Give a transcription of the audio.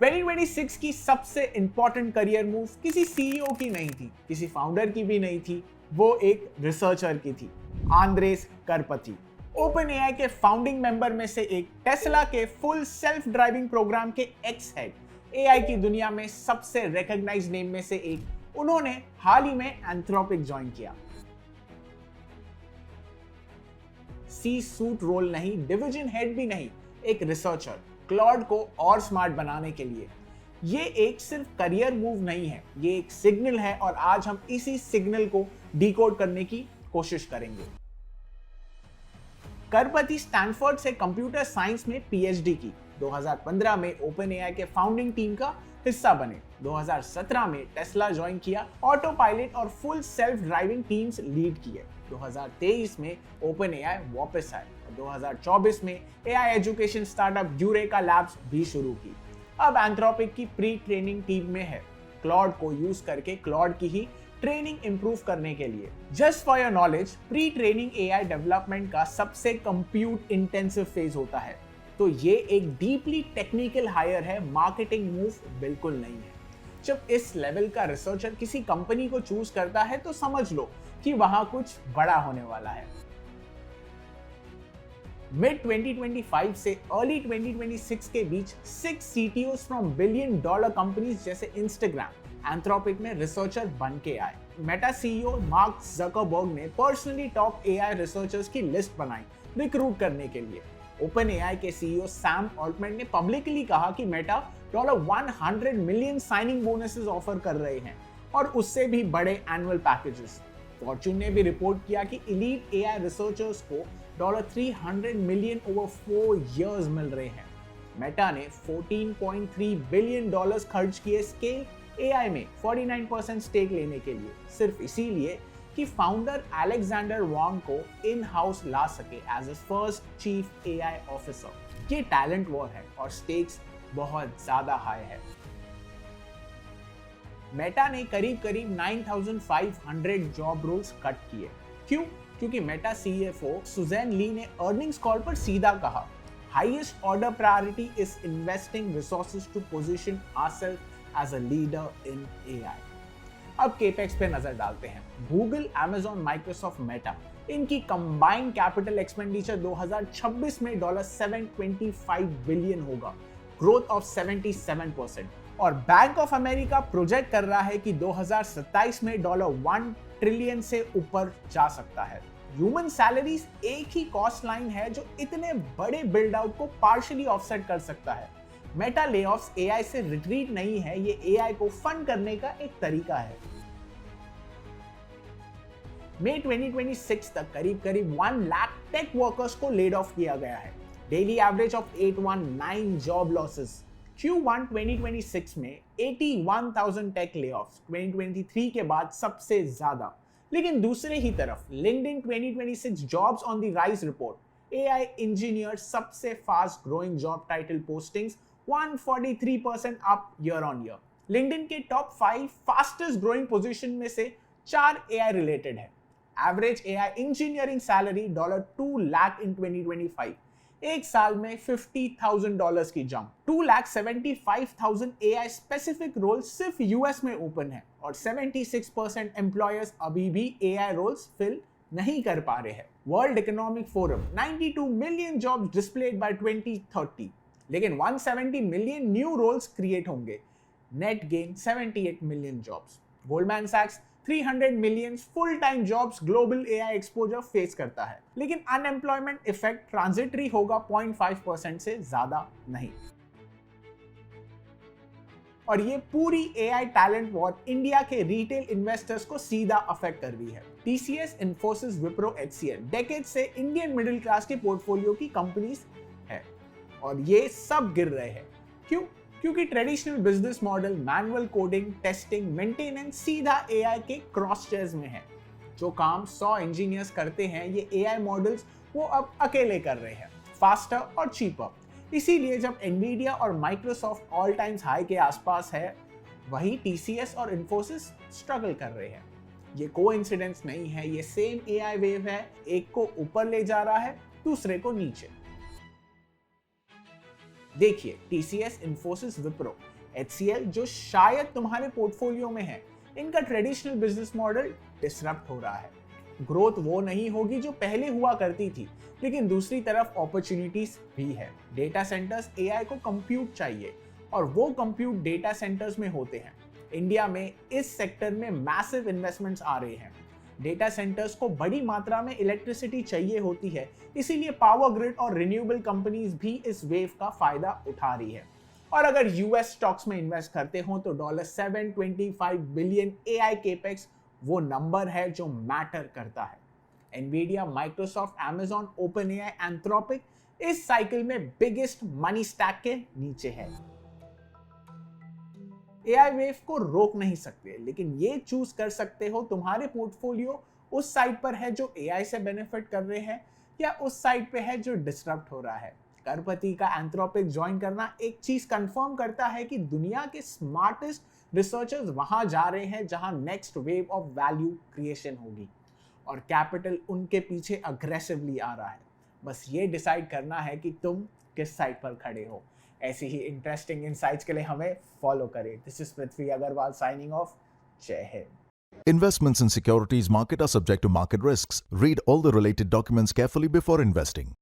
2026 की सबसे important career move किसी सीईओ की नहीं थी, किसी फाउंडर की भी नहीं थी, वो एक रिसर्चर की थी, आंद्रेस करपथी। ओपन एआई के फाउंडिंग मेंबर में से एक, टेस्ला के फुल सेल्फ ड्राइविंग प्रोग्राम के एक्स हेड, एआई की दुनिया में सबसे रिकॉग्नाइज्ड नेम में से एक, उन्होंने हाल ही में एंथ्रोपिक ज्वाइन किया। सी सूट रोल नहीं, डिवीजन हेड भी नहीं, एक रिसर्चर, क्लॉड को और स्मार्ट बनाने के लिए। ये एक सिर्फ करियर मूव नहीं है, ये एक सिग्नल है और आज हम इसी सिग्नल को डिकोड करने की कोशिश करेंगे। करपथी स्टैनफोर्ड से कंप्यूटर साइंस में पीएचडी की, 2015 में ओपन एआई के फाउंडिंग टीम का हिस्सा बने, 2017 में टेस्ला ज्वाइन किया, ऑटो पायलट और full self driving teams lead किए, 2023 में ओपन एआई वापस आए और 2024 में AI education startup eureka labs भी शुरू की। अब एंथ्रोपिक की प्री ट्रेनिंग टीम में है, क्लॉड को यूज करके क्लॉड की ही ट्रेनिंग इंप्रूव करने के लिए। Just for your knowledge, pre training AI development का सबसे कंप्यूट इंटेंसिव फेज होता है, तो ये एक डीपली टेक्निकल हायर है, मार्केटिंग मूव बिल्कुल नहीं है। जब इस लेवल का रिसर्चर किसी कंपनी को चूज करता है तो समझ लो कि वहां कुछ बड़ा होने वाला है। मिड 2025 से अर्ली 2026 के बीच 6 CTOs from billion dollar companies जैसे इंस्टाग्राम, एंथ्रोपिक में रिसर्चर बन के आए। मेटा सीईओ मार्क ज़करबर्ग ने पर्सनली टॉप एआई रिसर्चर्स की लिस्ट बनाई रिक्रूट करने के लिए। ओपन एआई के सीईओ सैम ऑल्टमैन ने पब्लिकली कहा कि Meta $100 million signing bonuses offer कर रहे हैं और उससे भी बड़े एनुअल पैकेजेस। फॉर्च्यून ने भी रिपोर्ट किया कि एलीट एआई रिसर्चर्स को $300 मिलियन ओवर 4 इयर्स मिल रहे हैं। मेटा ने $14.3 बिलियन खर्च किए स्केल एआई में 49% स्टेक लेने के लिए, सिर्फ इसीलिए कि फाउंडर अलेक्जेंडर वांग को इन हाउस ला सके as a first chief AI officer. ये टैलेंट वॉर है और स्टेक्स बहुत ज्यादा हाई है। मेटा ने करीब 9,500 जॉब रोल्स कट किए। क्यों? क्योंकि मेटा सीएफओ सुजैन ली ने अर्निंग्स कॉल पर सीधा कहा, highest order priority is investing resources to position ourself as a leader in AI. अब केपेक्स पे नजर डालते हैं। गूगल, अमेजॉन, माइक्रोसॉफ्ट, मेटा, इनकी कंबाइंड कैपिटल एक्सपेंडिचर 2026 में $725 बिलियन होगा, ग्रोथ ऑफ 77%। और बैंक ऑफ अमेरिका प्रोजेक्ट कर रहा है कि 2027 में $1 ट्रिलियन से ऊपर जा सकता है। ह्यूमन सैलरीज एक ही कॉस्ट लाइन है जो इतने बड़े बिल्ड आउट को पार्शियली ऑफसेट कर सकता है। मेटा लेऑफ्स एआई से रिट्रीट नहीं है, ये एआई को फंड करने का एक तरीका है। मई 2026 तक करीब 1 लाख टेक वर्कर्स को लेड ऑफ किया गया है, daily average of 819 job losses. Q1 2026 में 81,000 टेक लेऑफ्स, 2023 के बाद सबसे ज्यादा। लेकिन दूसरे ही तरफ LinkedIn 2026 jobs on the rise report, AI engineer सबसे fast growing job title postings 143% up year on year. LinkedIn के टॉप 5 फास्टेस्ट ग्रोइंग पोजीशन में से 4 एआई रिलेटेड है। Average AI engineering salary $2 lakh in 2025, एक साल में $50,000 की जंप। 2,75,000 एआई स्पेसिफिक रोल्स सिर्फ यूएस में ओपन है और 76% एम्प्लॉयर्स अभी भी एआई रोल्स फिल नहीं कर पा रहे हैं। World economic forum 92 million jobs displaced by 2030, लेकिन 170 मिलियन न्यू रोल्स क्रिएट होंगे, net gain 78 million jobs. Goldman सैक्स 300 million full time jobs global AI exposure face करता है, लेकिन अनएम्प्लॉयमेंट इफेक्ट ट्रांजिटरी होगा, 0.5% से ज्यादा नहीं। और ये पूरी एआई टैलेंट वॉर इंडिया के रिटेल इन्वेस्टर्स को सीधा अफेक्ट कर रही है। TCS, Infosys, Wipro, HCL decade से इंडियन मिडिल क्लास के पोर्टफोलियो की कंपनीज है और ये सब गिर रहे हैं। क्यों? क्योंकि traditional business model, manual coding, testing, maintenance सीधा एआई के क्रॉस चेयर्स में है। जो काम 100 इंजीनियर्स करते हैं, ये एआई मॉडल्स वो अब अकेले कर रहे हैं, फास्टर और चीपर। इसीलिए जब एनवीडिया और माइक्रोसॉफ्ट ऑल टाइम्स हाई के आसपास है, वही टीसीएस और इन्फोसिस स्ट्रगल कर रहे हैं। ये कोइंसिडेंस नहीं है, ये सेम एआई वेव है, एक को ऊपर ले जा रहा है, दूसरे को नीचे। देखिए TCS, Infosys, Wipro, HCL जो शायद तुम्हारे पोर्टफोलियो में है, इनका ट्रेडिशनल बिजनेस मॉडल डिसरप्ट हो रहा है। ग्रोथ वो नहीं होगी जो पहले हुआ करती थी, लेकिन दूसरी तरफ अपॉर्चुनिटीज भी है। डेटा सेंटर्स AI को कंप्यूट चाहिए और वो कंप्यूट डेटा सेंटर्स में होते हैं। इंडिया में इस सेक्टर में मैसिव इन्वेस्टमेंट्स आ रहे हैं। डेटा सेंटर्स को बड़ी मात्रा में इलेक्ट्रिसिटी चाहिए होती है, इसीलिए पावर ग्रिड और रिन्यूएबल कंपनीज भी इस वेव का फायदा उठा रही है। और अगर यूएस स्टॉक्स में इन्वेस्ट करते हो तो $725 बिलियन AI केपेक्स वो नंबर है जो मैटर करता है। Nvidia, Microsoft, Amazon, OpenAI, Anthropic इस साइकिल में बिगेस्ट मनी स्टैक के नीचे है। AI वेव को रोक नहीं सकते, लेकिन ये चूज कर सकते हो तुम्हारे पोर्टफोलियो उस साइड पर है जो AI से बेनिफिट कर रहे हैं या उस साइड पे है जो डिसरप्ट हो रहा है। करपति का एंथ्रोपिक ज्वाइन करना एक चीज कंफर्म करता है कि दुनिया के स्मार्टेस्ट रिसर्चर्स वहां जा रहे हैं जहां next wave of value creation होगी और कैपिटल उनके पीछे अग्रेसिवली आ रहा है। बस ये डिसाइड करना है कि तुम किस साइड पर खड़े हो। ऐसी ही इंटरेस्टिंग इनसाइट्स के लिए हमें फॉलो करें। This is Prithvi Agarwal signing off. Jai Hind. Investments in securities market are subject to market risks. Read all the related documents carefully before investing.